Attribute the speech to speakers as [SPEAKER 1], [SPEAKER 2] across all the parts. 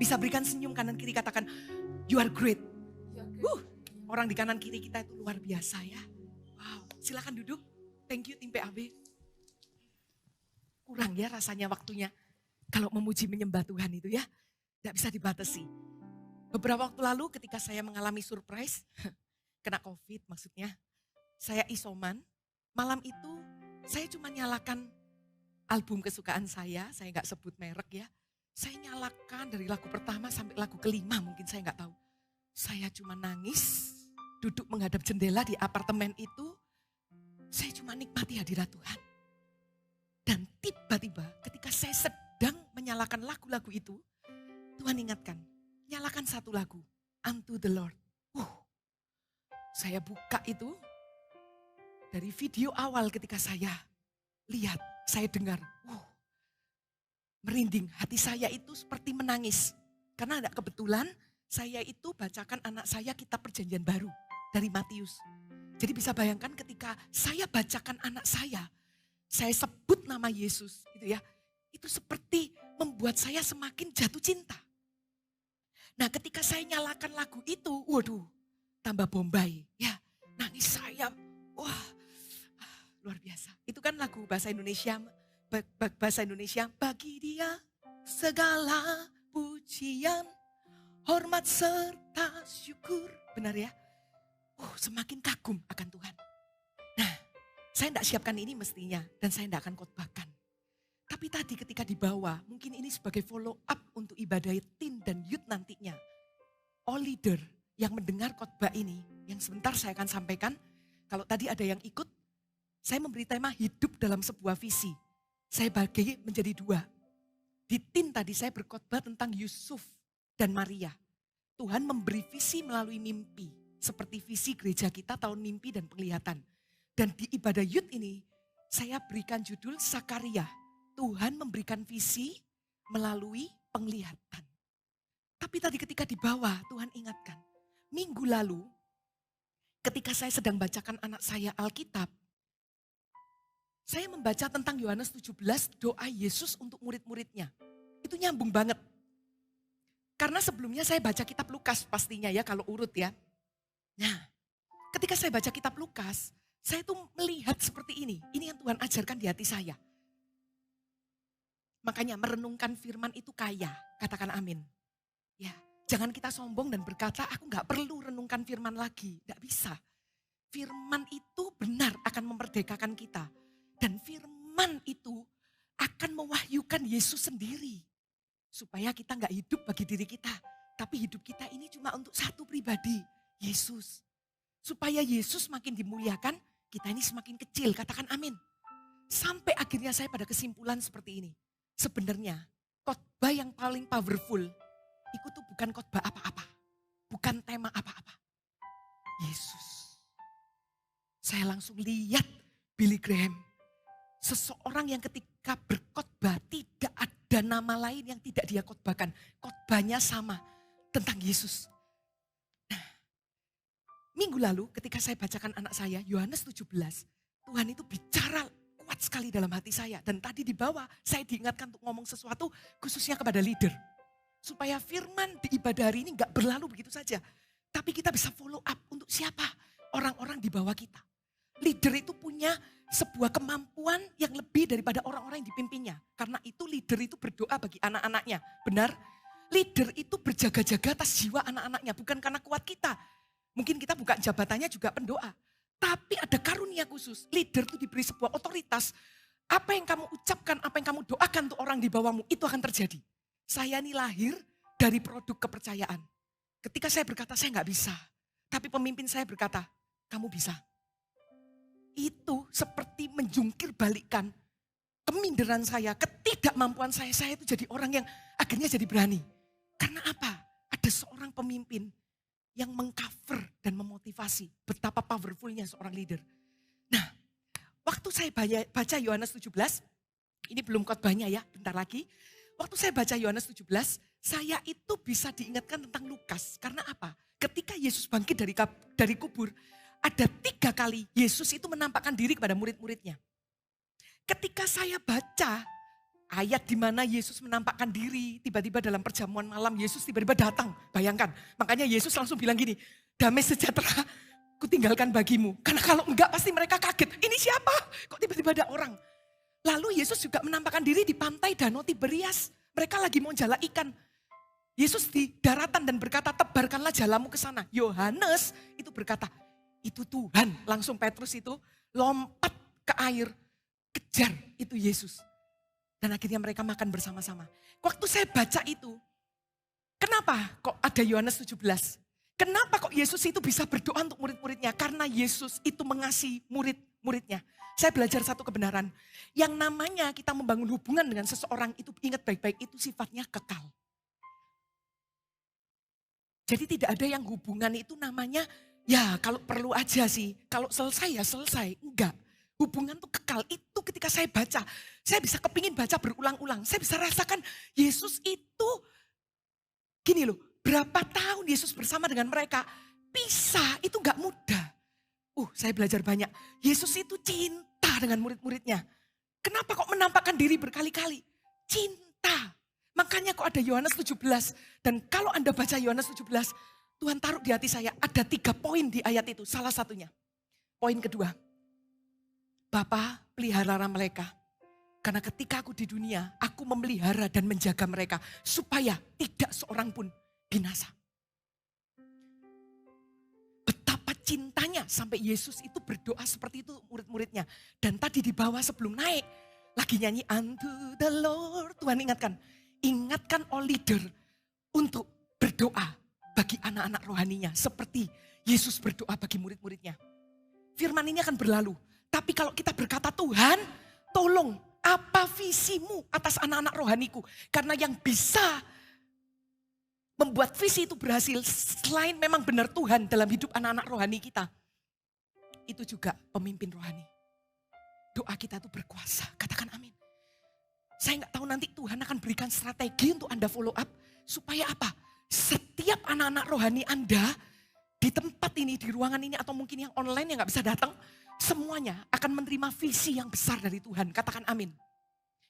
[SPEAKER 1] Bisa berikan senyum kanan kiri, katakan, you are great. Orang di kanan kiri kita itu luar biasa ya. Wow, silakan duduk. Thank you tim PAB. Kurang ya rasanya waktunya. Kalau memuji menyembah Tuhan itu ya, tidak bisa dibatasi. Beberapa waktu lalu ketika saya mengalami surprise, kena COVID maksudnya, saya isoman, malam itu saya cuma nyalakan album kesukaan saya nggak sebut merek ya. Saya nyalakan dari lagu pertama sampai lagu kelima mungkin saya nggak tahu. Saya cuma nangis, duduk menghadap jendela di apartemen itu, saya cuma nikmati hadirat Tuhan. Dan tiba-tiba ketika saya sedang menyalakan lagu-lagu itu, Tuhan ingatkan, nyalakan satu lagu, Unto the Lord. Saya buka itu, dari video awal ketika saya lihat, saya dengar, merinding, hati saya itu seperti menangis. Karena ada kebetulan, saya itu bacakan anak saya kitab perjanjian baru dari Matius. Jadi bisa bayangkan ketika saya bacakan anak saya sebut nama Yesus gitu ya. Itu seperti membuat saya semakin jatuh cinta. Nah ketika saya nyalakan lagu itu, waduh tambah bombay ya. Nangis saya, wah luar biasa. Itu kan lagu bahasa Indonesia, bagi dia segala pujian, hormat serta syukur. Benar ya? Semakin kagum akan Tuhan. Nah, saya tidak siapkan ini mestinya dan saya tidak akan khotbahkan. Tapi tadi ketika dibawa, mungkin ini sebagai follow up untuk ibadah teen dan youth nantinya. All leader yang mendengar khotbah ini, yang sebentar saya akan sampaikan. Kalau tadi ada yang ikut, saya memberi tema hidup dalam sebuah visi. Saya bagi menjadi dua. Di teen tadi saya berkhotbah tentang Yusuf dan Maria. Tuhan memberi visi melalui mimpi. Seperti visi gereja kita tahun mimpi dan penglihatan. Dan di ibadah youth ini, saya berikan judul Sakaria. Tuhan memberikan visi melalui penglihatan. Tapi tadi ketika di bawah, Tuhan ingatkan. Minggu lalu, ketika saya sedang bacakan anak saya Alkitab, saya membaca tentang Yohanes 17, doa Yesus untuk murid-muridnya. Itu nyambung banget. Karena sebelumnya saya baca kitab Lukas pastinya ya kalau urut ya. Nah, ketika saya baca kitab Lukas, saya tuh melihat seperti ini. Ini yang Tuhan ajarkan di hati saya. Makanya merenungkan firman itu kaya, katakan amin. Ya, jangan kita sombong dan berkata, aku gak perlu renungkan firman lagi. Gak bisa. Firman itu benar akan memerdekakan kita. Dan firman itu akan mewahyukan Yesus sendiri. Supaya kita gak hidup bagi diri kita. Tapi hidup kita ini cuma untuk satu pribadi. Yesus. Supaya Yesus makin dimuliakan, kita ini semakin kecil. Katakan amin. Sampai akhirnya saya pada kesimpulan seperti ini. Sebenarnya khotbah yang paling powerful, itu tuh bukan khotbah apa-apa. Bukan tema apa-apa. Yesus. Saya langsung lihat Billy Graham. Seseorang yang ketika berkhotbah tidak ada nama lain yang tidak dia khotbahkan. Khotbahnya sama tentang Yesus. Nah, minggu lalu ketika saya bacakan anak saya, Yohanes 17, Tuhan itu bicara kuat sekali dalam hati saya. Dan tadi di bawah saya diingatkan untuk ngomong sesuatu khususnya kepada leader. Supaya firman di ibadah hari ini gak berlalu begitu saja. Tapi kita bisa follow up untuk siapa? Orang-orang di bawah kita. Leader itu punya sebuah kemampuan yang lebih daripada orang-orang yang dipimpinnya. Karena itu leader itu berdoa bagi anak-anaknya. Benar? Leader itu berjaga-jaga atas jiwa anak-anaknya. Bukan karena kuat kita. Mungkin kita buka jabatannya juga pendoa. Tapi ada karunia khusus. Leader itu diberi sebuah otoritas. Apa yang kamu ucapkan, apa yang kamu doakan untuk orang di bawahmu, itu akan terjadi. Saya ini lahir dari produk kepercayaan. Ketika saya berkata, saya gak bisa. Tapi pemimpin saya berkata, kamu bisa. Itu seperti menjungkir balikan keminderan saya, ketidakmampuan saya itu jadi orang yang akhirnya jadi berani. Karena apa? Ada seorang pemimpin yang mengcover dan memotivasi betapa powerfulnya seorang leader. Nah, waktu saya baca Yohanes 17, ini belum khotbahnya ya, bentar lagi. Waktu saya baca Yohanes 17, saya itu bisa diingatkan tentang Lukas. Karena apa? Ketika Yesus bangkit dari kubur, ada 3 kali Yesus itu menampakkan diri kepada murid-muridnya. Ketika saya baca Ayat di mana Yesus menampakkan diri, tiba-tiba dalam perjamuan malam Yesus tiba-tiba datang. Bayangkan, makanya Yesus langsung bilang gini, damai sejahtera kutinggalkan bagimu. Karena kalau enggak pasti mereka kaget, ini siapa? Kok tiba-tiba ada orang? Lalu Yesus juga menampakkan diri di pantai Danau Tiberias. Mereka lagi mau jala ikan. Yesus di daratan dan berkata, tebarkanlah jalamu ke sana. Yohanes itu berkata, itu Tuhan. Langsung Petrus itu lompat ke air, kejar itu Yesus. Dan akhirnya mereka makan bersama-sama. Waktu saya baca itu, kenapa kok ada Yohanes 17? Kenapa kok Yesus itu bisa berdoa untuk murid-muridnya? Karena Yesus itu mengasihi murid-muridnya. Saya belajar satu kebenaran. Yang namanya kita membangun hubungan dengan seseorang itu, ingat baik-baik, itu sifatnya kekal. Jadi tidak ada yang hubungan itu namanya, ya kalau perlu aja sih. Kalau selesai ya selesai. Enggak. Hubungan itu kekal. Itu ketika saya baca, saya bisa kepingin baca berulang-ulang. Saya bisa rasakan Yesus itu, gini loh, berapa tahun Yesus bersama dengan mereka. Pisah itu gak mudah. Saya belajar banyak. Yesus itu cinta dengan murid-muridnya. Kenapa kok menampakkan diri berkali-kali? Cinta. Makanya kok ada Yohanes 17. Dan kalau Anda baca Yohanes 17, Tuhan taruh di hati saya ada 3 poin di ayat itu. Salah satunya. Poin kedua. Bapa, pelihara mereka. Karena ketika aku di dunia, aku memelihara dan menjaga mereka. Supaya tidak seorang pun binasa. Betapa cintanya sampai Yesus itu berdoa seperti itu murid-muridnya. Dan tadi di bawah sebelum naik, lagi nyanyi unto the Lord. Tuhan ingatkan all leader untuk berdoa bagi anak-anak rohaninya. Seperti Yesus berdoa bagi murid-muridnya. Firman ini akan berlalu. Tapi kalau kita berkata, Tuhan tolong apa visimu atas anak-anak rohaniku. Karena yang bisa membuat visi itu berhasil selain memang benar Tuhan dalam hidup anak-anak rohani kita. Itu juga pemimpin rohani. Doa kita itu berkuasa. Katakan amin. Saya nggak tahu nanti Tuhan akan berikan strategi untuk Anda follow up. Supaya apa? Setiap anak-anak rohani Anda di tempat ini, di ruangan ini atau mungkin yang online yang nggak bisa datang. Semuanya akan menerima visi yang besar dari Tuhan. Katakan amin.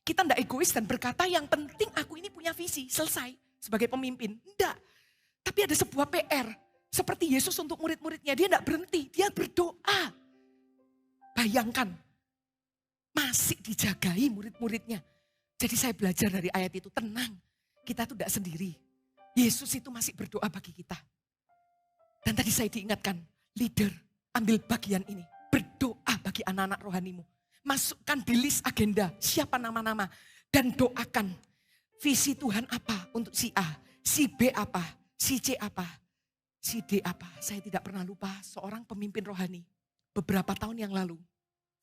[SPEAKER 1] Kita tidak egois dan berkata yang penting aku ini punya visi. Selesai sebagai pemimpin. Tidak. Tapi ada sebuah PR. Seperti Yesus untuk murid-muridnya. Dia tidak berhenti. Dia berdoa. Bayangkan. Masih dijagai murid-muridnya. Jadi saya belajar dari ayat itu. Tenang. Kita itu tidak sendiri. Yesus itu masih berdoa bagi kita. Dan tadi saya diingatkan. Leader, ambil bagian ini. Berdoa bagi anak-anak rohanimu. Masukkan di list agenda siapa nama-nama. Dan doakan visi Tuhan apa untuk si A. Si B apa. Si C apa. Si D apa. Saya tidak pernah lupa seorang pemimpin rohani. Beberapa tahun yang lalu.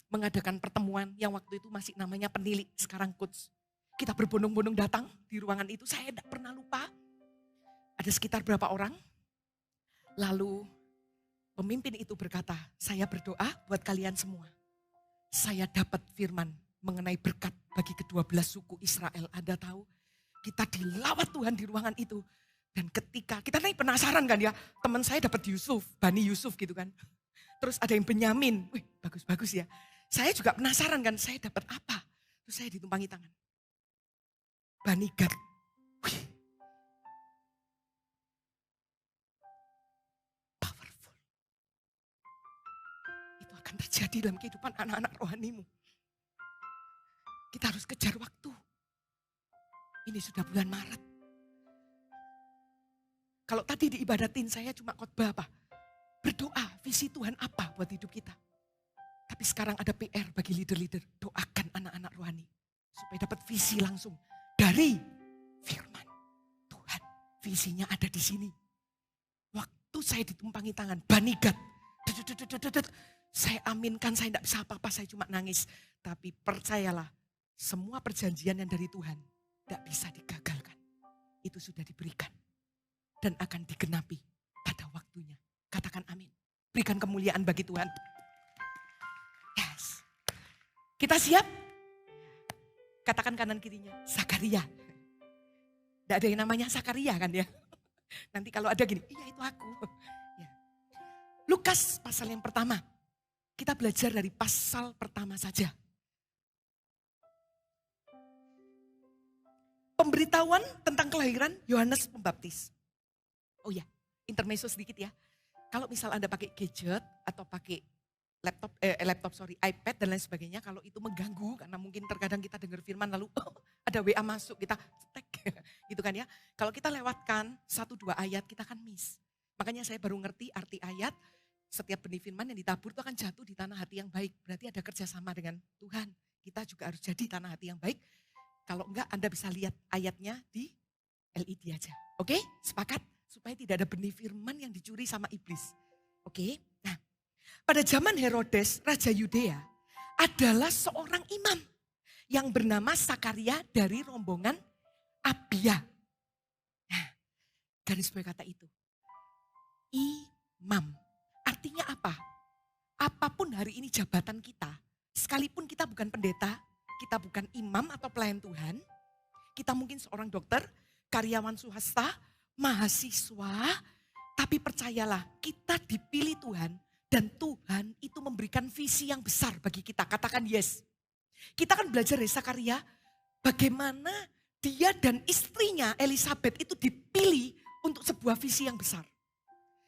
[SPEAKER 1] Mengadakan pertemuan yang waktu itu masih namanya penilik. Sekarang coach. Kita berbondong-bondong datang di ruangan itu. Saya tidak pernah lupa. Ada sekitar berapa orang. Lalu pemimpin itu berkata, saya berdoa buat kalian semua. Saya dapat firman mengenai berkat bagi ke-12 suku Israel. Anda tahu, kita dilawat Tuhan di ruangan itu. Dan ketika, kita nih penasaran kan ya, teman saya dapat Yusuf, Bani Yusuf gitu kan. Terus ada yang Benyamin, wih bagus-bagus ya. Saya juga penasaran kan, saya dapat apa? Terus saya ditumpangi tangan. Bani Gad, wih. Akan terjadi dalam kehidupan anak-anak rohanimu. Kita harus kejar waktu. Ini sudah bulan Maret. Kalau tadi diibadatin saya cuma khotbah apa? Berdoa, visi Tuhan apa buat hidup kita. Tapi sekarang ada PR bagi leader-leader. Doakan anak-anak rohani. Supaya dapat visi langsung. Dari firman Tuhan. Visinya ada di sini. Waktu saya ditumpangi tangan, Bani Gad. Saya aminkan, saya tidak bisa apa-apa, saya cuma nangis. Tapi percayalah, semua perjanjian yang dari Tuhan tidak bisa digagalkan. Itu sudah diberikan dan akan digenapi pada waktunya. Katakan amin. Berikan kemuliaan bagi Tuhan. Yes. Kita siap? Katakan kanan kirinya, Zakaria. Tidak ada yang namanya Zakaria kan ya. Nanti kalau ada gini, iya itu aku. Ya. Lukas pasal yang pertama. Kita belajar dari pasal pertama saja. Pemberitahuan tentang kelahiran Yohanes Pembaptis. Oh ya, intermezzo sedikit ya. Kalau misal Anda pakai gadget atau pakai iPad dan lain sebagainya, kalau itu mengganggu karena mungkin terkadang kita dengar firman lalu ada WA masuk, kita cetek gitu kan ya. Kalau kita lewatkan 1-2 ayat kita akan miss. Makanya saya baru ngerti arti ayat, setiap benih firman yang ditabur itu akan jatuh di tanah hati yang baik. Berarti ada kerjasama dengan Tuhan. Kita juga harus jadi tanah hati yang baik. Kalau enggak Anda bisa lihat ayatnya di LED aja. Oke, sepakat? Supaya tidak ada benih firman yang dicuri sama iblis. Oke, nah pada zaman Herodes, Raja Yudea adalah seorang imam yang bernama Sakaria dari rombongan Abia. Nah, garis bawah kata itu. Imam. Artinya apa? Apapun hari ini jabatan kita, sekalipun kita bukan pendeta, kita bukan imam atau pelayan Tuhan, kita mungkin seorang dokter, karyawan swasta, mahasiswa, tapi percayalah kita dipilih Tuhan dan Tuhan itu memberikan visi yang besar bagi kita. Katakan yes. Kita akan belajar dari Sakaria bagaimana dia dan istrinya Elizabeth itu dipilih untuk sebuah visi yang besar.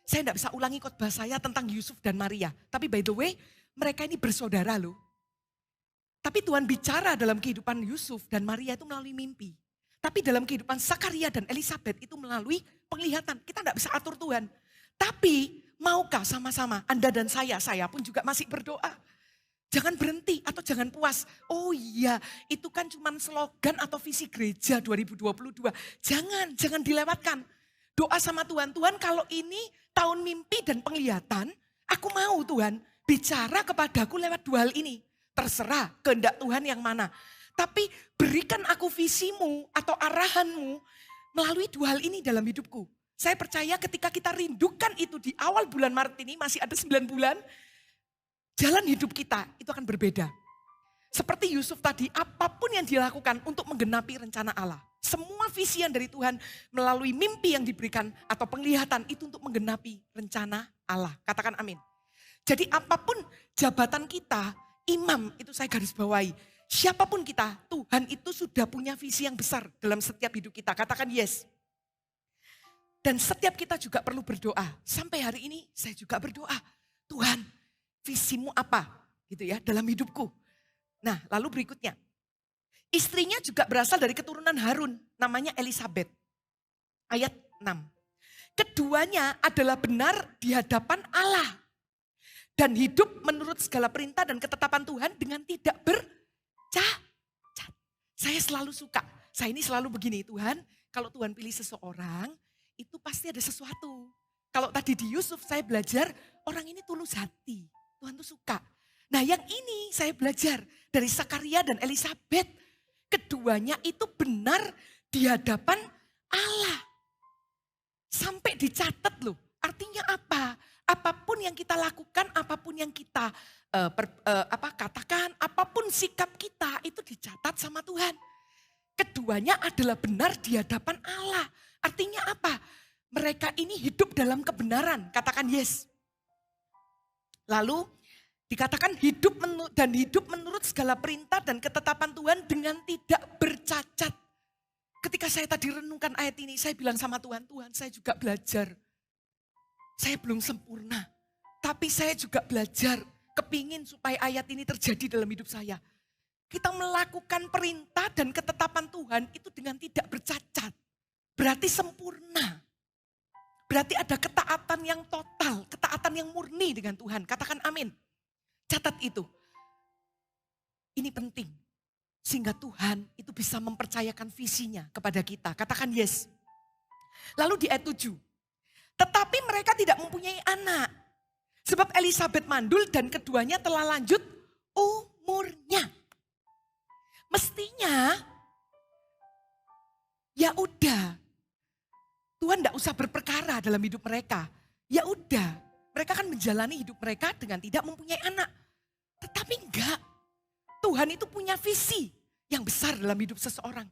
[SPEAKER 1] Saya tidak bisa ulangi khotbah saya tentang Yusuf dan Maria. Tapi by the way, mereka ini bersaudara loh. Tapi Tuhan bicara dalam kehidupan Yusuf dan Maria itu melalui mimpi. Tapi dalam kehidupan Sakaria dan Elizabeth itu melalui penglihatan. Kita tidak bisa atur Tuhan. Tapi maukah sama-sama Anda dan saya pun juga masih berdoa. Jangan berhenti atau jangan puas. Oh iya, itu kan cuma slogan atau visi gereja 2022. Jangan dilewatkan. Doa sama Tuhan, Tuhan kalau ini tahun mimpi dan penglihatan, aku mau Tuhan bicara kepadaku lewat 2 hal ini. Terserah kehendak Tuhan yang mana. Tapi berikan aku visimu atau arahanmu melalui 2 hal ini dalam hidupku. Saya percaya ketika kita rindukan itu di awal bulan Maret ini, masih ada 9 bulan, jalan hidup kita itu akan berbeda. Seperti Yusuf tadi, apapun yang dilakukan untuk menggenapi rencana Allah. Semua visi yang dari Tuhan melalui mimpi yang diberikan atau penglihatan itu untuk menggenapi rencana Allah. Katakan amin. Jadi apapun jabatan kita, imam itu saya garis bawahi. Siapapun kita, Tuhan itu sudah punya visi yang besar dalam setiap hidup kita. Katakan yes. Dan setiap kita juga perlu berdoa. Sampai hari ini saya juga berdoa. Tuhan, visimu apa? Gitu ya, dalam hidupku. Nah, lalu berikutnya. Istrinya juga berasal dari keturunan Harun, namanya Elizabeth. Ayat 6. Keduanya adalah benar di hadapan Allah. Dan hidup menurut segala perintah dan ketetapan Tuhan dengan tidak bercacat. Saya selalu suka, saya ini selalu begini, Tuhan, kalau Tuhan pilih seseorang, itu pasti ada sesuatu. Kalau tadi di Yusuf saya belajar, orang ini tulus hati, Tuhan tuh suka. Nah yang ini saya belajar dari Sakaria dan Elizabeth. Keduanya itu benar di hadapan Allah. Sampai dicatat loh, artinya apa? Apapun yang kita lakukan, apapun yang kita katakan, apapun sikap kita itu dicatat sama Tuhan. Keduanya adalah benar di hadapan Allah. Artinya apa? Mereka ini hidup dalam kebenaran. Katakan yes. Lalu dikatakan hidup menurut segala perintah dan ketetapan Tuhan dengan tidak bercacat. Ketika saya tadi renungkan ayat ini, saya bilang sama Tuhan, Tuhan saya juga belajar. Saya belum sempurna, tapi saya juga belajar, kepingin supaya ayat ini terjadi dalam hidup saya. Kita melakukan perintah dan ketetapan Tuhan itu dengan tidak bercacat. Berarti sempurna. Berarti ada ketaatan yang total, ketaatan yang murni dengan Tuhan. Katakan amin. Catat itu. Ini penting. Sehingga Tuhan itu bisa mempercayakan visinya kepada kita. Katakan yes. Lalu di ayat 7. Tetapi mereka tidak mempunyai anak. Sebab Elizabeth mandul dan keduanya telah lanjut umurnya. Mestinya ya udah. Tuhan tidak usah berperkara dalam hidup mereka. Ya udah, mereka akan menjalani hidup mereka dengan tidak mempunyai anak. Tetapi enggak. Tuhan itu punya visi yang besar dalam hidup seseorang.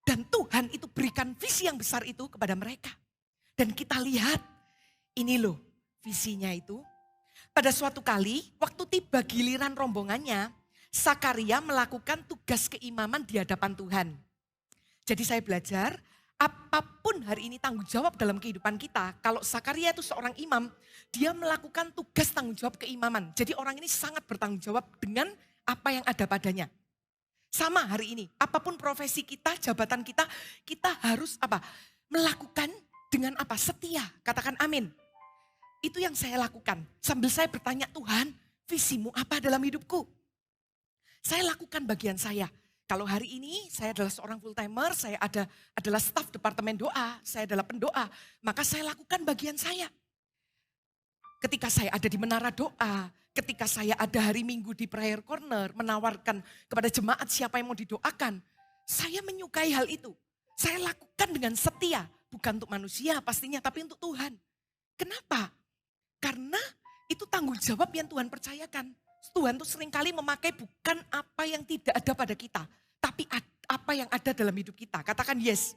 [SPEAKER 1] Dan Tuhan itu berikan visi yang besar itu kepada mereka. Dan kita lihat, ini loh visinya itu. Pada suatu kali, waktu tiba giliran rombongannya, Sakaria melakukan tugas keimaman di hadapan Tuhan. Jadi saya belajar, apapun hari ini tanggung jawab dalam kehidupan kita, kalau Zakaria itu seorang imam, dia melakukan tugas tanggung jawab keimaman. Jadi orang ini sangat bertanggung jawab dengan apa yang ada padanya. Sama hari ini, apapun profesi kita, jabatan kita, kita harus apa? Melakukan dengan apa? Setia, katakan amin. Itu yang saya lakukan. Sambil saya bertanya, Tuhan, visimu apa dalam hidupku? Saya lakukan bagian saya. Kalau hari ini saya adalah seorang full timer, saya adalah staf departemen doa, saya adalah pendoa, maka saya lakukan bagian saya. Ketika saya ada di menara doa, ketika saya ada hari Minggu di prayer corner, menawarkan kepada jemaat siapa yang mau didoakan, saya menyukai hal itu. Saya lakukan dengan setia, bukan untuk manusia pastinya, tapi untuk Tuhan. Kenapa? Karena itu tanggung jawab yang Tuhan percayakan. Tuhan tuh seringkali memakai bukan apa yang tidak ada pada kita, tapi apa yang ada dalam hidup kita. Katakan yes.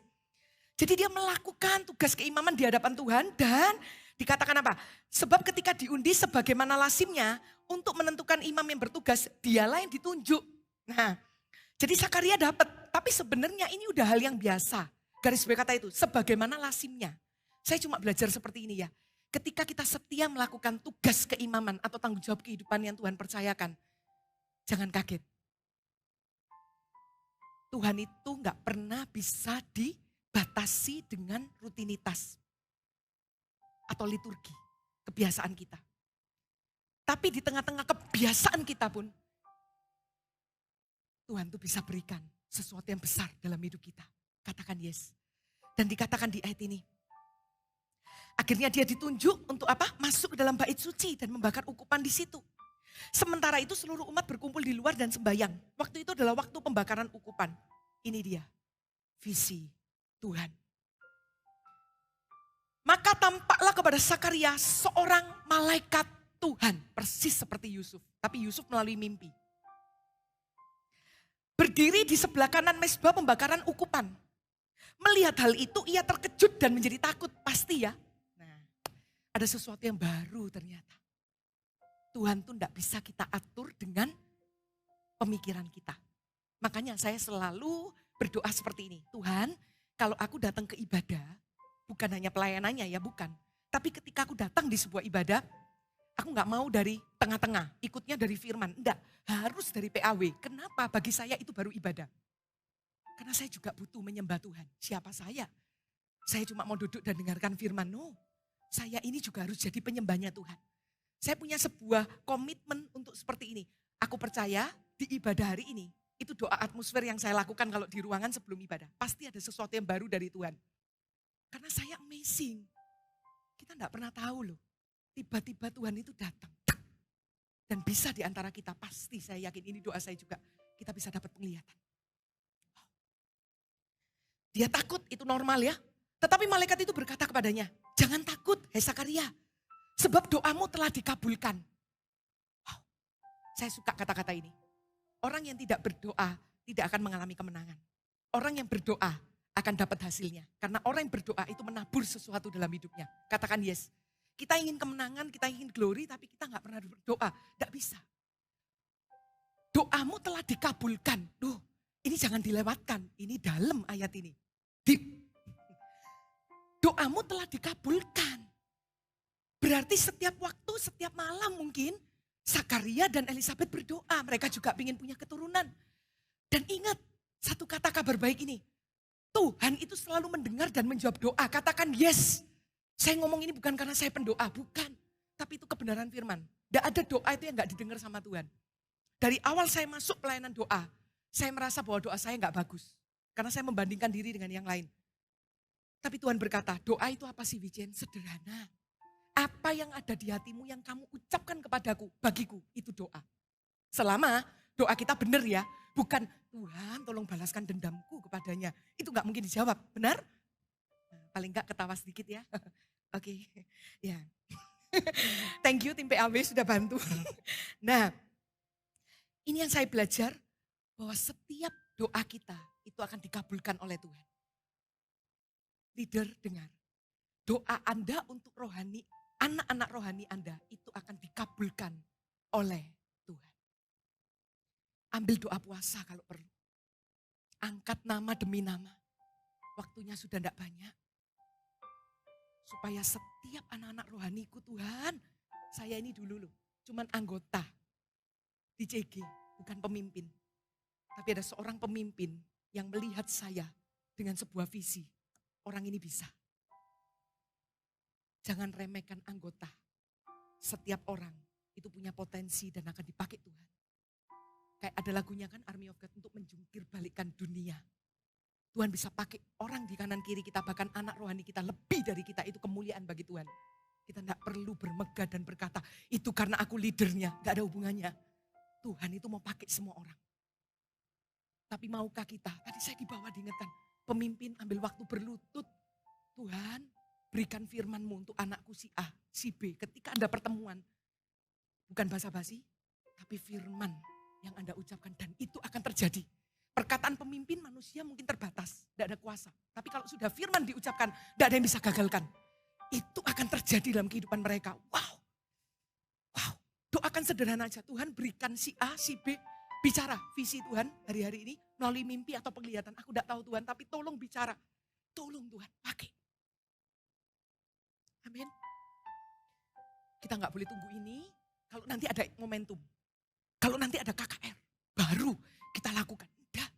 [SPEAKER 1] Jadi dia melakukan tugas keimaman di hadapan Tuhan dan dikatakan apa? Sebab ketika diundi sebagaimana lazimnya untuk menentukan imam yang bertugas, dialah yang ditunjuk. Nah, jadi Zakaria dapat, tapi sebenarnya ini udah hal yang biasa. Garis bawah kata itu, sebagaimana lazimnya. Saya cuma belajar seperti ini ya. Ketika kita setia melakukan tugas keimaman atau tanggung jawab kehidupan yang Tuhan percayakan, jangan kaget. Tuhan itu nggak pernah bisa dibatasi dengan rutinitas atau liturgi, kebiasaan kita. Tapi di tengah-tengah kebiasaan kita pun, Tuhan tuh bisa berikan sesuatu yang besar dalam hidup kita. Katakan yes. Dan dikatakan di ayat ini, akhirnya dia ditunjuk untuk apa? Masuk ke dalam bait suci dan membakar ukupan di situ. Sementara itu seluruh umat berkumpul di luar dan sembahyang. Waktu itu adalah waktu pembakaran ukupan. Ini dia, visi Tuhan. Maka tampaklah kepada Zakaria seorang malaikat Tuhan. Persis seperti Yusuf. Tapi Yusuf melalui mimpi. Berdiri di sebelah kanan mezbah pembakaran ukupan. Melihat hal itu ia terkejut dan menjadi takut. Pasti ya. Ada sesuatu yang baru ternyata. Tuhan tuh enggak bisa kita atur dengan pemikiran kita. Makanya saya selalu berdoa seperti ini. Tuhan, kalau aku datang ke ibadah, bukan hanya pelayanannya ya, bukan. Tapi ketika aku datang di sebuah ibadah, aku enggak mau dari tengah-tengah, ikutnya dari firman. Enggak, harus dari PAW. Kenapa? Bagi saya itu baru ibadah. Karena saya juga butuh menyembah Tuhan. Siapa saya? Saya cuma mau duduk dan dengarkan firman. No. Saya ini juga harus jadi penyembahnya Tuhan. Saya punya sebuah komitmen untuk seperti ini. Aku percaya di ibadah hari ini, itu doa atmosfer yang saya lakukan kalau di ruangan sebelum ibadah. Pasti ada sesuatu yang baru dari Tuhan. Karena saya amazing. Kita enggak pernah tahu loh. Tiba-tiba Tuhan itu datang. Dan bisa di antara kita, pasti saya yakin ini doa saya juga. Kita bisa dapat penglihatan. Dia takut, itu normal ya. Tetapi malaikat itu berkata kepadanya, jangan takut, hai Zakaria, sebab doamu telah dikabulkan. Wow, saya suka kata-kata ini. Orang yang tidak berdoa tidak akan mengalami kemenangan. Orang yang berdoa akan dapat hasilnya. Karena orang yang berdoa itu menabur sesuatu dalam hidupnya. Katakan yes. Kita ingin kemenangan, kita ingin glory, tapi kita nggak pernah berdoa. Tidak bisa. Doamu telah dikabulkan. Duh, ini jangan dilewatkan. Ini dalam ayat ini. Deep. Doamu telah dikabulkan. Berarti setiap waktu, setiap malam mungkin Zakaria dan Elizabeth berdoa. Mereka juga ingin punya keturunan. Dan ingat satu kata kabar baik ini. Tuhan itu selalu mendengar dan menjawab doa. Katakan yes. Saya ngomong ini bukan karena saya pendoa, bukan. Tapi itu kebenaran firman. Tidak ada doa itu yang gak didengar sama Tuhan. Dari awal saya masuk pelayanan doa, saya merasa bahwa doa saya gak bagus. Karena saya membandingkan diri dengan yang lain. Tapi Tuhan berkata, doa itu apa sih Wijen? Sederhana. Apa yang ada di hatimu yang kamu ucapkan kepadaku, bagiku, itu doa. Selama doa kita benar ya, bukan Tuhan tolong balaskan dendamku kepadanya. Itu gak mungkin dijawab, benar? Nah, paling gak ketawa sedikit ya. Oke, ya. Thank you tim PAW sudah bantu. Nah, ini yang saya belajar, bahwa setiap doa kita itu akan dikabulkan oleh Tuhan. Leader dengar, doa Anda untuk rohani, anak-anak rohani Anda itu akan dikabulkan oleh Tuhan. Ambil doa puasa kalau perlu. Angkat nama demi nama. Waktunya sudah tidak banyak. Supaya setiap anak-anak rohaniku Tuhan, saya ini dulu loh, cuman anggota di CG, bukan pemimpin. Tapi ada seorang pemimpin yang melihat saya dengan sebuah visi. Orang ini bisa. Jangan remehkan anggota. Setiap orang itu punya potensi dan akan dipakai Tuhan. Kayak ada lagunya kan Army of God untuk menjungkir balikkan dunia. Tuhan bisa pakai orang di kanan kiri kita, bahkan anak rohani kita lebih dari kita, itu kemuliaan bagi Tuhan. Kita tidak perlu bermegah dan berkata, itu karena aku leadernya, gak ada hubungannya. Tuhan itu mau pakai semua orang. Tapi maukah kita, tadi saya dibawa diingatkan, pemimpin ambil waktu berlutut. Tuhan berikan firman-Mu untuk anakku si A, si B. Ketika Anda pertemuan, bukan basa-basi, tapi firman yang Anda ucapkan dan itu akan terjadi. Perkataan pemimpin manusia mungkin terbatas, tidak ada kuasa. Tapi kalau sudah firman diucapkan, tidak ada yang bisa gagalkan. Itu akan terjadi dalam kehidupan mereka. Wow, wow. Doakan sederhana aja, Tuhan berikan si A, si B, bicara visi Tuhan hari-hari ini melalui mimpi atau penglihatan. Aku tidak tahu Tuhan, tapi tolong bicara. Tolong Tuhan, pakai. Amin. Kita nggak boleh tunggu ini, kalau nanti ada momentum. Kalau nanti ada KKR, baru kita lakukan. Udah.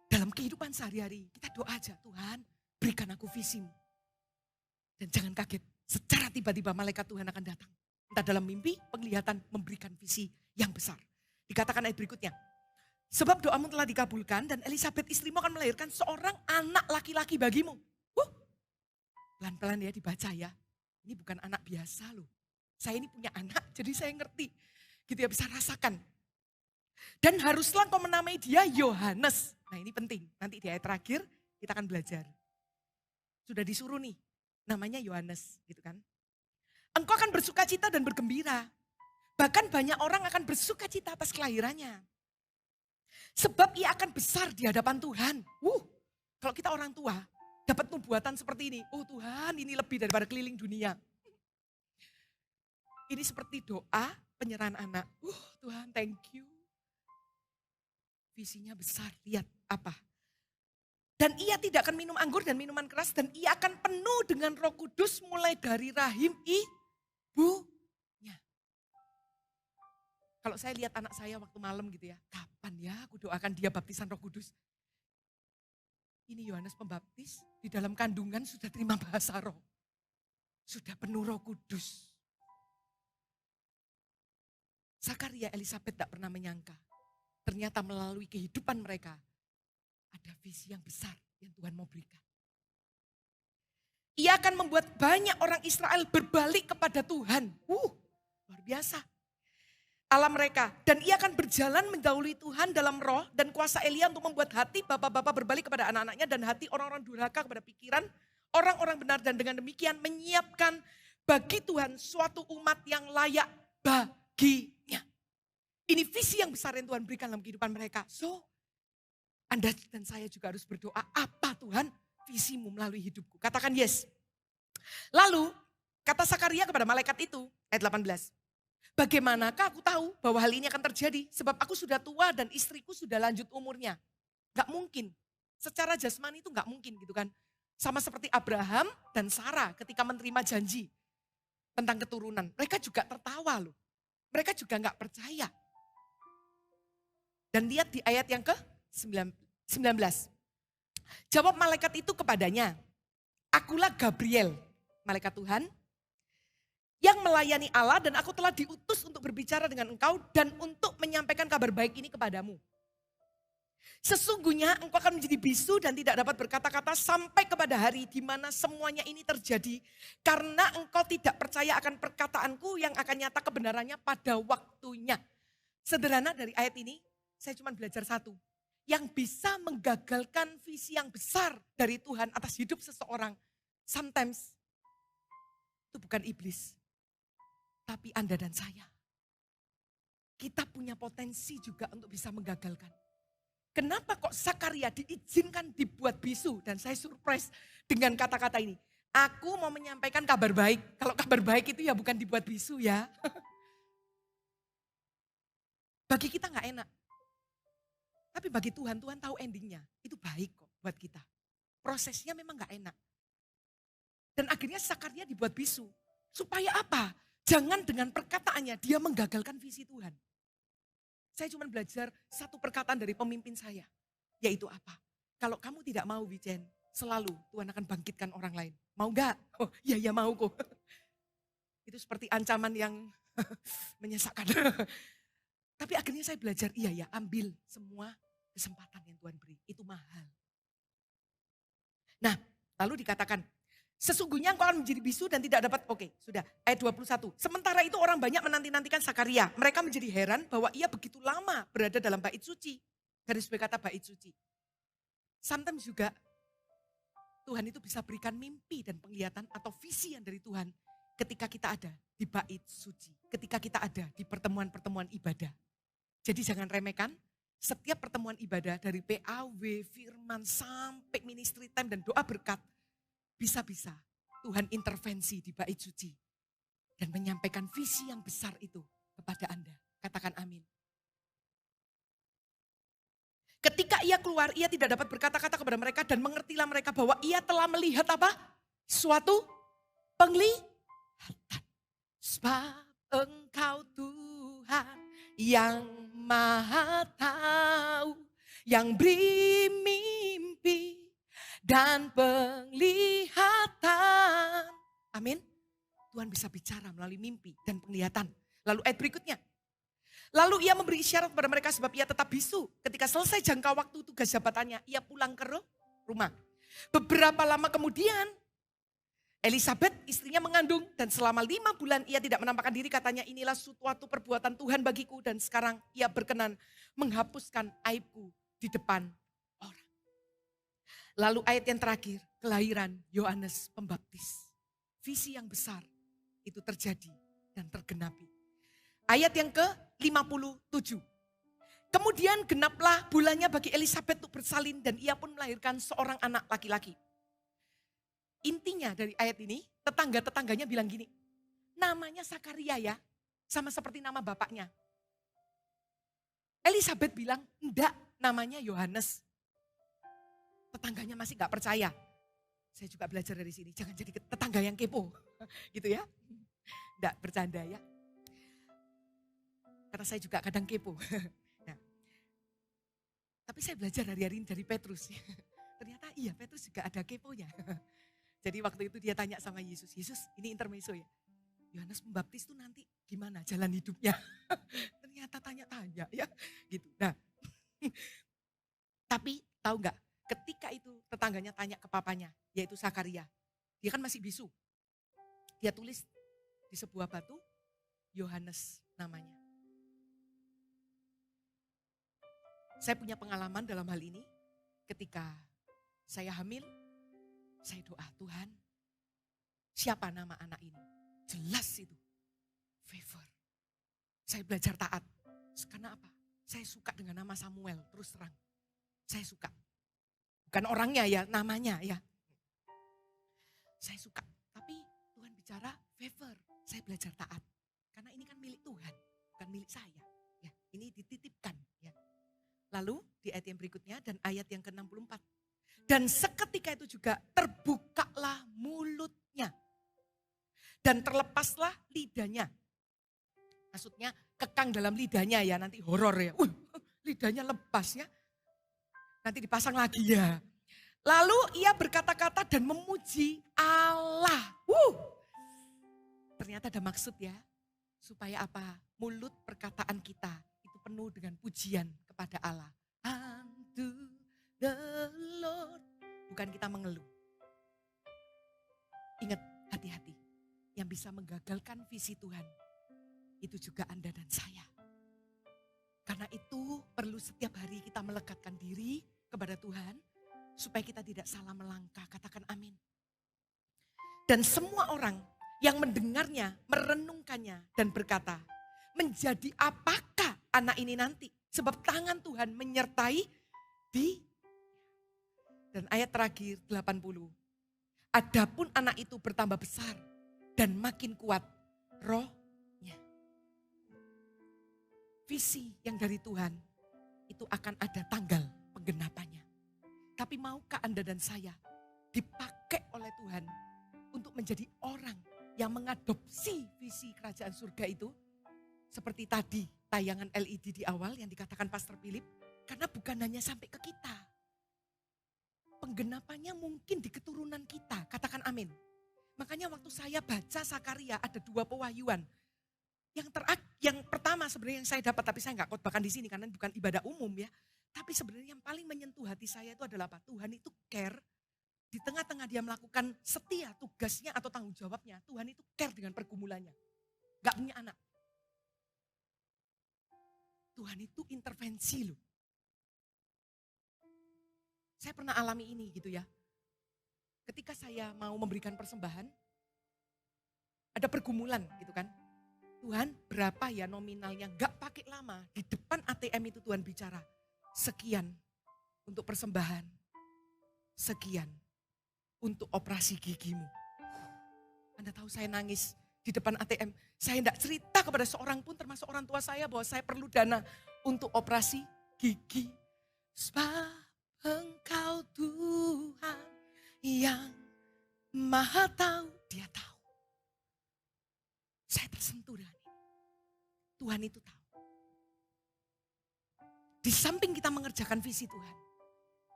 [SPEAKER 1] Dalam kehidupan sehari-hari, kita doa aja, Tuhan berikan aku visimu. Dan jangan kaget, secara tiba-tiba malaikat Tuhan akan datang. Entah dalam mimpi, penglihatan, memberikan visi yang besar. Dikatakan ayat berikutnya, sebab doamu telah dikabulkan dan Elisabeth istrimu akan melahirkan seorang anak laki-laki bagimu. Pelan-pelan ya dibaca ya, ini bukan anak biasa loh. Saya ini punya anak, jadi saya ngerti. Gitu ya, bisa rasakan. Dan haruslah kau menamai dia Yohanes. Nah ini penting, nanti di ayat terakhir kita akan belajar. Sudah disuruh nih, namanya Yohanes gitu kan. Engkau akan bersuka cita dan bergembira. Bahkan banyak orang akan bersuka cita atas kelahirannya. Sebab ia akan besar di hadapan Tuhan. Kalau kita orang tua, dapat nubuatan seperti ini. Oh Tuhan, ini lebih daripada keliling dunia. Ini seperti doa penyerahan anak. Tuhan thank you. Visinya besar, lihat apa. Dan ia tidak akan minum anggur dan minuman keras. Dan ia akan penuh dengan Roh Kudus mulai dari rahim ibunya. Kalau saya lihat anak saya waktu malam gitu ya. Kapan ya aku doakan dia baptisan Roh Kudus. Ini Yohanes Pembaptis di dalam kandungan sudah terima bahasa roh. Sudah penuh Roh Kudus. Zakaria, Elisabeth tak pernah menyangka. Ternyata melalui kehidupan mereka ada visi yang besar yang Tuhan mau berikan. Ia akan membuat banyak orang Israel berbalik kepada Tuhan. Luar biasa. Allah mereka. Dan ia akan berjalan mendahului Tuhan dalam roh dan kuasa Elia untuk membuat hati bapak-bapak berbalik kepada anak-anaknya dan hati orang-orang durhaka kepada pikiran orang-orang benar. Dan dengan demikian menyiapkan bagi Tuhan suatu umat yang layak baginya. Ini visi yang besar yang Tuhan berikan dalam kehidupan mereka. So, Anda dan saya juga harus berdoa, apa Tuhan visimu melalui hidupku? Katakan yes. Lalu, kata Zakaria kepada malaikat itu, ayat 18. Bagaimanakah aku tahu bahwa hal ini akan terjadi? Sebab aku sudah tua dan istriku sudah lanjut umurnya. Gak mungkin. Secara jasmani itu gak mungkin gitu kan. Sama seperti Abraham dan Sarah ketika menerima janji tentang keturunan. Mereka juga tertawa loh. Mereka juga gak percaya. Dan lihat di ayat yang ke-19. Jawab malaikat itu kepadanya, akulah Gabriel, malaikat Tuhan, yang melayani Allah dan aku telah diutus untuk berbicara dengan engkau dan untuk menyampaikan kabar baik ini kepadamu. Sesungguhnya engkau akan menjadi bisu dan tidak dapat berkata-kata sampai kepada hari di mana semuanya ini terjadi. Karena engkau tidak percaya akan perkataanku yang akan nyata kebenarannya pada waktunya. Sederhana dari ayat ini, saya cuma belajar satu. Yang bisa menggagalkan visi yang besar dari Tuhan atas hidup seseorang. Sometimes itu bukan iblis. Tapi Anda dan saya. Kita punya potensi juga untuk bisa menggagalkan. Kenapa kok Zakaria diizinkan dibuat bisu? Dan saya surprise dengan kata-kata ini. Aku mau menyampaikan kabar baik. Kalau kabar baik itu ya bukan dibuat bisu ya. Bagi kita gak enak. Tapi bagi Tuhan, Tuhan tahu endingnya. Itu baik kok buat kita. prosesnya memang gak enak. Dan akhirnya Sakaria dibuat bisu. Supaya apa? Jangan dengan perkataannya dia menggagalkan visi Tuhan. Saya cuma belajar satu perkataan dari pemimpin saya. Yaitu apa? Kalau kamu tidak mau Wijen, selalu Tuhan akan bangkitkan orang lain. Mau gak? Oh iya ya mau kok. Itu seperti ancaman yang menyesakan. Tapi akhirnya saya belajar, iya ya ambil semua kesempatan yang Tuhan beri. Itu mahal. Nah lalu dikatakan, sesungguhnya engkau akan menjadi bisu dan tidak dapat, oke sudah ayat 21. Sementara itu orang banyak menanti-nantikan Sakaria. Mereka menjadi heran bahwa ia begitu lama berada dalam bait suci. Garis berkata bait suci. Sometimes juga Tuhan itu bisa berikan mimpi dan penglihatan atau visi yang dari Tuhan ketika kita ada di bait suci. Ketika kita ada di pertemuan-pertemuan ibadah. Jadi jangan remehkan setiap pertemuan ibadah dari PAW, firman sampai ministry time dan doa berkat. Bisa-bisa Tuhan intervensi di bait suci. Dan menyampaikan visi yang besar itu kepada Anda. Katakan amin. Ketika ia keluar, ia tidak dapat berkata-kata kepada mereka dan mengertilah mereka bahwa ia telah melihat apa? Suatu penglihatan. Sebab engkau Tuhan yang maha tahu, yang beri mimpi dan penglihatan. Amin. Tuhan bisa bicara melalui mimpi dan penglihatan. Lalu ayat berikutnya. Lalu ia memberi isyarat kepada mereka sebab ia tetap bisu. Ketika selesai jangka waktu tugas jabatannya, ia pulang ke rumah. Beberapa lama kemudian, Elisabeth istrinya mengandung dan selama 5 bulan ia tidak menampakkan diri. Katanya inilah suatu perbuatan Tuhan bagiku dan sekarang ia berkenan menghapuskan aibku di depan orang. Lalu ayat yang terakhir, kelahiran Yohanes Pembaptis. Visi yang besar itu terjadi dan tergenapi. Ayat yang ke-57. Kemudian genaplah bulannya bagi Elisabeth untuk bersalin dan ia pun melahirkan seorang anak laki-laki. Intinya dari ayat ini, tetangga-tetangganya bilang gini, namanya Sakaria ya, sama seperti nama bapaknya. Elisabeth bilang, enggak, namanya Yohanes. Tetangganya masih gak percaya. Saya juga belajar dari sini, jangan jadi tetangga yang kepo. Gitu ya. Enggak, bercanda ya. Karena saya juga kadang kepo. Nah, tapi saya belajar hari-hari ini dari Petrus. Ternyata iya, Petrus juga ada keponya. Jadi waktu itu dia tanya sama Yesus, Yesus ini intermezzo ya. Yohanes Pembaptis itu nanti gimana jalan hidupnya? Ternyata tanya-tanya ya gitu. Nah, tapi tahu nggak? Ketika itu tetangganya tanya ke papanya, yaitu Sakaria. Dia kan masih bisu. Dia tulis di sebuah batu, Yohanes namanya. Saya punya pengalaman dalam hal ini ketika saya hamil. Saya doa, Tuhan, siapa nama anak ini? Jelas itu, favor. Saya belajar taat. Karena apa? Saya suka dengan nama Samuel, terus terang. Saya suka. Bukan orangnya ya, namanya ya. Saya suka. Tapi Tuhan bicara favor. Saya belajar taat. Karena ini kan milik Tuhan, bukan milik saya. Ya, ini dititipkan. Ya. Lalu di ayat yang berikutnya dan ayat yang ke-64. Dan seketika itu juga terbukalah mulutnya. Dan terlepaslah lidahnya. Maksudnya kekang dalam lidahnya ya, nanti horor ya. Lidahnya lepas ya. Nanti dipasang lagi ya. Lalu ia berkata-kata dan memuji Allah. Ternyata ada maksud ya. Supaya apa? Mulut perkataan kita itu penuh dengan pujian kepada Allah. Unto the Lord. Bukan kita mengeluh. Ingat, hati-hati. Yang bisa menggagalkan visi Tuhan. Itu juga Anda dan saya. Karena itu perlu setiap hari kita melekatkan diri kepada Tuhan. Supaya kita tidak salah melangkah. Katakan amin. Dan semua orang yang mendengarnya, merenungkannya dan berkata, menjadi apakah anak ini nanti? Sebab tangan Tuhan menyertai di. Dan ayat terakhir 80. Adapun anak itu bertambah besar dan makin kuat rohnya. Visi yang dari Tuhan itu akan ada tanggal penggenapannya. Tapi maukah Anda dan saya dipakai oleh Tuhan untuk menjadi orang yang mengadopsi visi kerajaan surga itu, seperti tadi tayangan LED di awal yang dikatakan Pastor Philip, karena bukan hanya sampai ke kita. Penggenapannya mungkin di keturunan kita, katakan amin. Makanya waktu saya baca Sakaria ada 2 pewahyuan. Yang pertama sebenarnya yang saya dapat, tapi saya nggak khotbahkan di sini karena bukan ibadah umum ya. Tapi sebenarnya yang paling menyentuh hati saya itu adalah apa? Tuhan itu care. Di tengah-tengah dia melakukan setia tugasnya atau tanggung jawabnya, Tuhan itu care dengan pergumulannya. Gak punya anak. Tuhan itu intervensi loh. Saya pernah alami ini gitu ya. Ketika saya mau memberikan persembahan, ada pergumulan gitu kan. Tuhan berapa ya nominalnya, gak pakai lama. Di depan ATM itu Tuhan bicara, sekian untuk persembahan, sekian untuk operasi gigimu. Anda tahu saya nangis di depan ATM. Saya tidak cerita kepada seorang pun termasuk orang tua saya bahwa saya perlu dana untuk operasi gigi. Sebab Engkau Tuhan yang Maha tahu, Dia tahu. Saya tersentuh dengan ini. Tuhan itu tahu. Di samping kita mengerjakan visi Tuhan,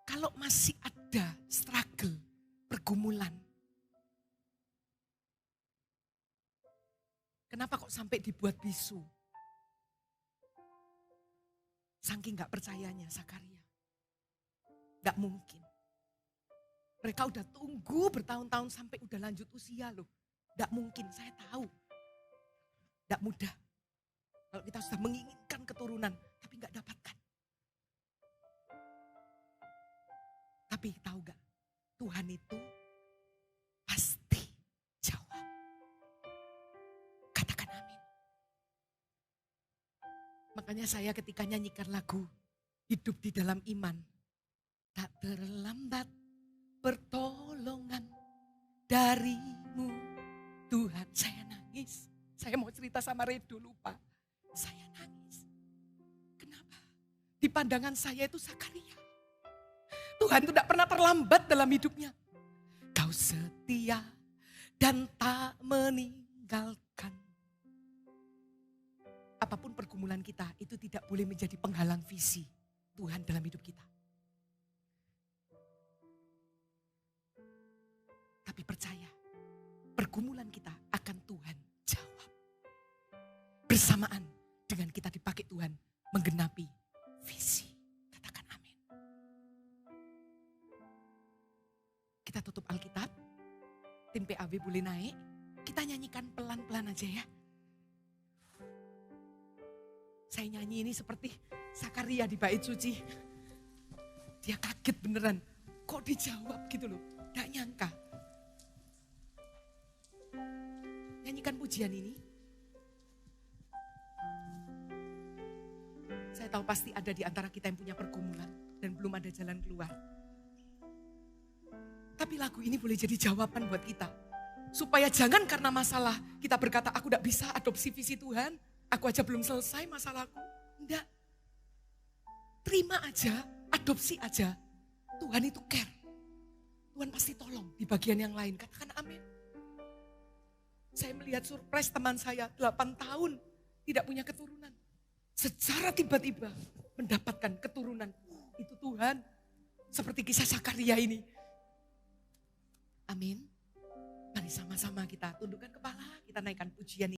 [SPEAKER 1] kalau masih ada struggle, pergumulan, kenapa kok sampai dibuat bisu? Saking gak percayanya Sakaria. Gak mungkin. Mereka udah tunggu bertahun-tahun sampai udah lanjut usia loh. Gak mungkin, saya tahu. Gak mudah. Kalau kita sudah menginginkan keturunan, tapi gak dapatkan. Tapi tahu gak, Tuhan itu pasti jawab. Katakan amin. Makanya saya ketika nyanyikan lagu Hidup di Dalam Iman, tak terlambat pertolongan darimu Tuhan. Saya nangis. Saya mau cerita sama Redo, lupa. Saya nangis. Kenapa? Di pandangan saya itu Sakaria. Tuhan itu tidak pernah terlambat dalam hidupnya. Kau setia dan tak meninggalkan. Apapun pergumulan kita, itu tidak boleh menjadi penghalang visi Tuhan dalam hidup kita. Tapi percaya, pergumulan kita akan Tuhan jawab. Bersamaan dengan kita dipakai Tuhan menggenapi visi. Katakan amin. Kita tutup Alkitab. Tim PAB boleh naik. Kita nyanyikan pelan-pelan aja ya. Saya nyanyi ini seperti Sakaria di bait suci. Dia kaget beneran. Kok dijawab gitu loh. Gak nyangka. Nyanyikan pujian ini. Saya tahu pasti ada di antara kita yang punya pergumulan dan belum ada jalan keluar. Tapi lagu ini boleh jadi jawaban buat kita. Supaya jangan karena masalah kita berkata, aku tidak bisa adopsi visi Tuhan. Aku aja belum selesai masalahku. Enggak. Terima aja, adopsi aja. Tuhan itu care. Tuhan pasti tolong di bagian yang lain. Katakan amin. Saya melihat surprise teman saya 8 tahun tidak punya keturunan. Secara tiba-tiba mendapatkan keturunan. Itu Tuhan. Seperti kisah Sakaria ini. Amin. Mari sama-sama kita tundukkan kepala, kita naikkan pujian ini.